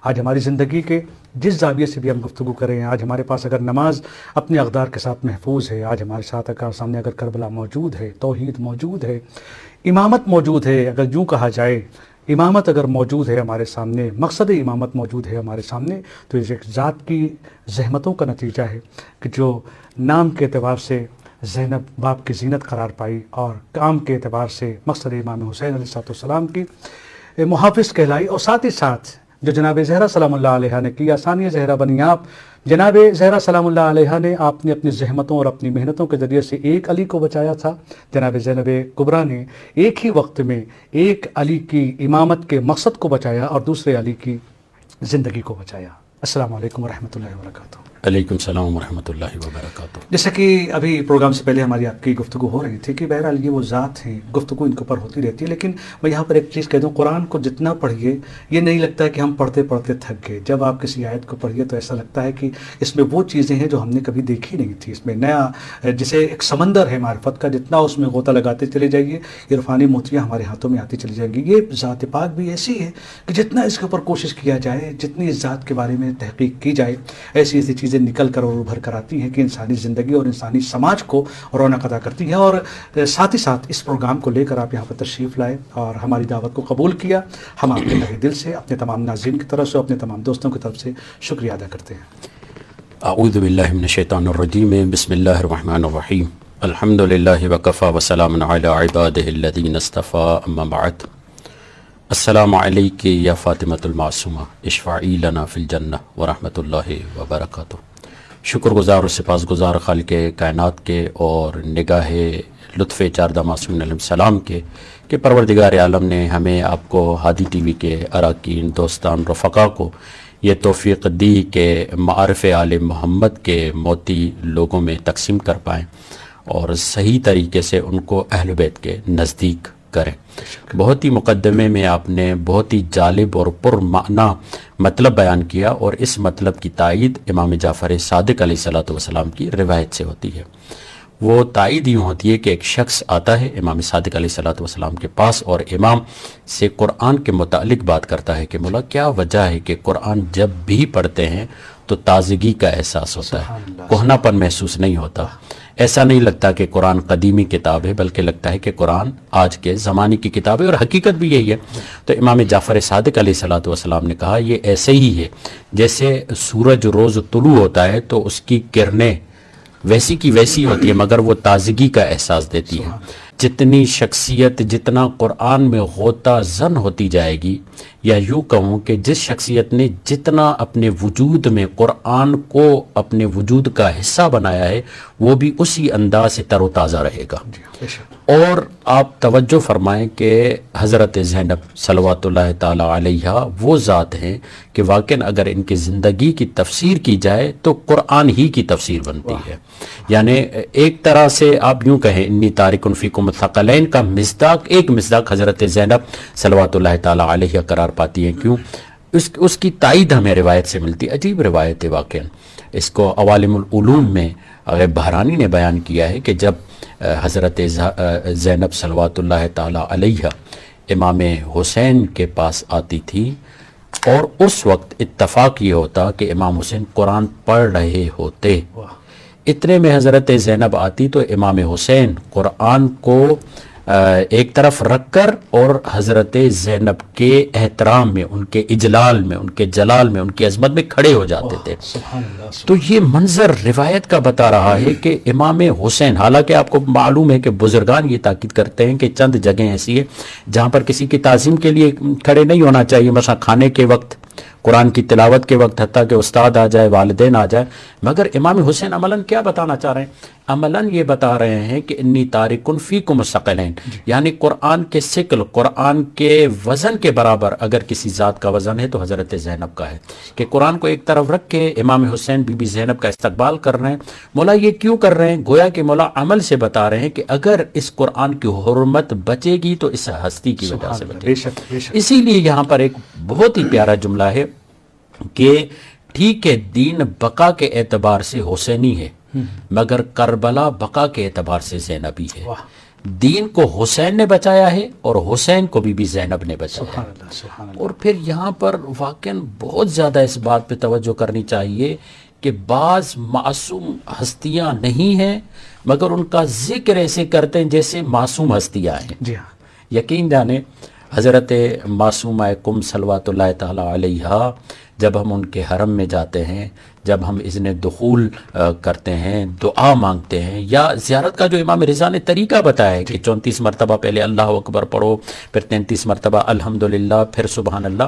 آج ہماری زندگی کے جس زاویے سے بھی ہم گفتگو کریں، آج ہمارے پاس اگر نماز اپنے اقدار کے ساتھ محفوظ ہے، آج ہمارے ساتھ سامنے اگر کربلا موجود ہے، توحید موجود ہے، امامت موجود ہے، اگر یوں کہا جائے امامت اگر موجود ہے ہمارے سامنے، مقصد امامت موجود ہے ہمارے سامنے، تو یہ ایک ذات کی زحمتوں کا نتیجہ ہے کہ جو نام کے اعتبار سے زینب باپ کی زینت قرار پائی اور کام کے اعتبار سے مقصد امام حسین علیہ السلام کی محافظ کہلائی، اور ساتھ ہی ساتھ جو جناب زہرا سلام اللہ علیہ نے کیا، ثانیہ زہرا بنی آپ، جناب زہرا سلام اللہ علیہ نے آپ نے اپنی زحمتوں اور اپنی محنتوں کے ذریعے سے ایک علی کو بچایا تھا، جناب زینب کبریٰ نے ایک ہی وقت میں ایک علی کی امامت کے مقصد کو بچایا اور دوسرے علی کی زندگی کو بچایا۔ السلام علیکم ورحمۃ اللہ وبرکاتہ۔ علیکم السلام ورحمۃ اللہ وبرکاتہ۔ جیسا کہ ابھی پروگرام سے پہلے ہماری آپ کی گفتگو ہو رہی تھی کہ بہرحال یہ وہ ذات ہیں، گفتگو ان کے اوپر ہوتی رہتی ہے، لیکن میں یہاں پر ایک چیز کہہ دوں، قرآن کو جتنا پڑھیے یہ نہیں لگتا ہے کہ ہم پڑھتے پڑھتے تھک گئے۔ جب آپ کسی آیت کو پڑھیے تو ایسا لگتا ہے کہ اس میں وہ چیزیں ہیں جو ہم نے کبھی دیکھی نہیں تھی، اس میں نیا جسے ایک سمندر ہے معرفت کا، جتنا اس میں غوطہ لگاتے چلے جائیے عرفانی موتیاں ہمارے ہاتھوں میں آتی چلی جائیں گی۔ یہ ذات پاک بھی ایسی ہے کہ جتنا اس کے اوپر کوشش کیا جائے، جتنی اس ذات کے بارے میں تحقیق کی جائے، ایسی ایسی چیزیں نکل کر اور ابھر کر آتی ہیں کہ انسانی زندگی اور انسانی سماج کو رونق عطا کرتی ہیں۔ اور ساتھ ہی ساتھ اس پروگرام کو لے کر آپ یہاں پر تشریف لائے اور ہماری دعوت کو قبول کیا، ہم آپ کے تہہ دل سے اپنے تمام ناظرین کی طرف سے، اپنے تمام دوستوں کی طرف سے شکریہ ادا کرتے ہیں۔ اعوذ باللہ من الشیطان الرجیم، بسم اللہ الرحمن الرحیم، الحمد للہ وکفی وسلام علی عبادہ الذین اصطفی، اما بعد۔ السلام علیک یا فاطمۃ المعصومہ، اشفعی لنا فی الجنہ ورحمۃ اللہ وبرکاتہ۔ شکر گزار و سپاس گزار خالق کائنات کے اور نگاہ لطف چاردہ معصومین علیہ السلام کے کہ پروردگار عالم نے ہمیں آپ کو ہادی ٹی وی کے اراکین، دوستان، رفقا کو یہ توفیق دی کہ معارف آل محمد کے موتی لوگوں میں تقسیم کر پائیں اور صحیح طریقے سے ان کو اہل بیت کے نزدیک کریں۔ بہت ہی مقدمے میں آپ نے بہت ہی جالب اور پر معنی مطلب بیان کیا، اور اس مطلب کی تائید امام جعفر صادق علیہ السلام کی روایت سے ہوتی ہے۔ وہ تائید یوں ہوتی ہے کہ ایک شخص آتا ہے امام صادق علیہ السلام کے پاس اور امام سے قرآن کے متعلق بات کرتا ہے کہ مولا کیا وجہ ہے کہ قرآن جب بھی پڑھتے ہیں تو تازگی کا احساس ہوتا ہے، کہنا پن محسوس نہیں ہوتا، ایسا نہیں لگتا کہ قرآن قدیمی کتاب ہے، بلکہ لگتا ہے کہ قرآن آج کے زمانے کی کتاب ہے، اور حقیقت بھی یہی ہے۔ تو امام جعفر صادق علیہ السلام نے کہا یہ ایسے ہی ہے جیسے سورج روز طلوع ہوتا ہے تو اس کی کرنیں ویسی کی ویسی ہوتی ہے مگر وہ تازگی کا احساس دیتی ہے۔ جتنی شخصیت، جتنا قرآن میں غوطہ زن ہوتی جائے گی، یا یوں کہوں کہ جس شخصیت نے جتنا اپنے وجود میں قرآن کو اپنے وجود کا حصہ بنایا ہے، وہ بھی اسی انداز سے تر و تازہ رہے گا۔ اور آپ توجہ فرمائیں کہ حضرت زینب صلوات اللہ تعالی علیہ وہ ذات ہیں کہ واقعاً اگر ان کی زندگی کی تفسیر کی جائے تو قرآن ہی کی تفسیر بنتی ہے۔ یعنی ایک طرح سے آپ یوں کہیں انی تارک فیکم الثقلین کا مصداق، ایک مصداق حضرت زینب صلوات اللہ تعالی علیہ قرار پاتی ہیں۔ کیوں؟ اس کی تائید ہمیں روایت سے ملتی ہے، عجیب روایت ہے واقعاً۔ اس کو عوالم العلوم میں بہرانی نے بیان کیا ہے کہ جب حضرت زینب صلوات اللہ تعالی علیہ امام حسین کے پاس آتی تھی، اور اس وقت اتفاق یہ ہوتا کہ امام حسین قرآن پڑھ رہے ہوتے، اتنے میں حضرت زینب آتی تو امام حسین قرآن کو ایک طرف رکھ کر اور حضرت زینب کے احترام میں، ان کے اجلال میں، ان کے جلال میں، ان کی عظمت میں کھڑے ہو جاتے تھے۔ تو یہ منظر روایت کا بتا رہا ہے کہ امام حسین، حالانکہ آپ کو معلوم ہے کہ بزرگان یہ تاکید کرتے ہیں کہ چند جگہیں ایسی ہیں جہاں پر کسی کی تعظیم کے لیے کھڑے نہیں ہونا چاہیے، مثلا کھانے کے وقت، قرآن کی تلاوت کے وقت، حتیٰ کہ استاد آ جائے، والدین آ جائے، مگر امام حسین عملاً کیا بتانا چاہ رہے ہیں؟ عملاً یہ بتا رہے ہیں کہ انی تارکن فیکم الثقلین، یعنی قرآن کے ثقل، قرآن کے وزن کے برابر اگر کسی ذات کا وزن ہے تو حضرت زینب کا ہے، کہ قرآن کو ایک طرف رکھ کے امام حسین بی بی زینب کا استقبال کر رہے ہیں۔ مولا یہ کیوں کر رہے ہیں؟ گویا کہ مولا عمل سے بتا رہے ہیں کہ اگر اس قرآن کی حرمت بچے گی تو اس ہستی کی وجہ سے بچے گی۔ اسی لیے یہاں پر ایک بہت ہی پیارا جملہ ہے کہ ٹھیک ہے دین بقا کے اعتبار سے حسینی ہے، مگر کربلا بقا کے اعتبار سے زینبی ہے۔ دین کو حسین نے بچایا ہے اور حسین کو بی بی زینب نے بچایا ہے۔ سبحان اللہ سبحان اللہ۔ اور پھر یہاں پر واقعاً بہت زیادہ اس بات پہ توجہ کرنی چاہیے کہ بعض معصوم ہستیاں نہیں ہیں مگر ان کا ذکر ایسے کرتے ہیں جیسے معصوم ہستیاں ہیں۔ جی ہاں، یقین جانے حضرت معصومہ کم صلوات اللہ تعالی علیہا جب ہم ان کے حرم میں جاتے ہیں، جب ہم اذن دخول کرتے ہیں، دعا مانگتے ہیں، یا زیارت کا جو امام رضا نے طریقہ بتایا ہے کہ 34 مرتبہ پہلے اللہ اکبر پڑھو، پھر 33 مرتبہ الحمدللہ، پھر سبحان اللہ،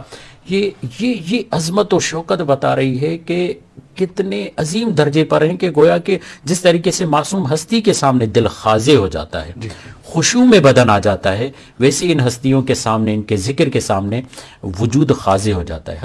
یہ عظمت و شوکت بتا رہی ہے کہ کتنے عظیم درجے پر ہیں، کہ گویا کہ جس طریقے سے معصوم ہستی کے سامنے دل خاضع ہو جاتا ہے، خشوع میں بدن آ جاتا ہے، ویسے ان ہستیوں کے سامنے، ان کے ذکر کے سامنے وجود خاضع ہو جاتا ہے۔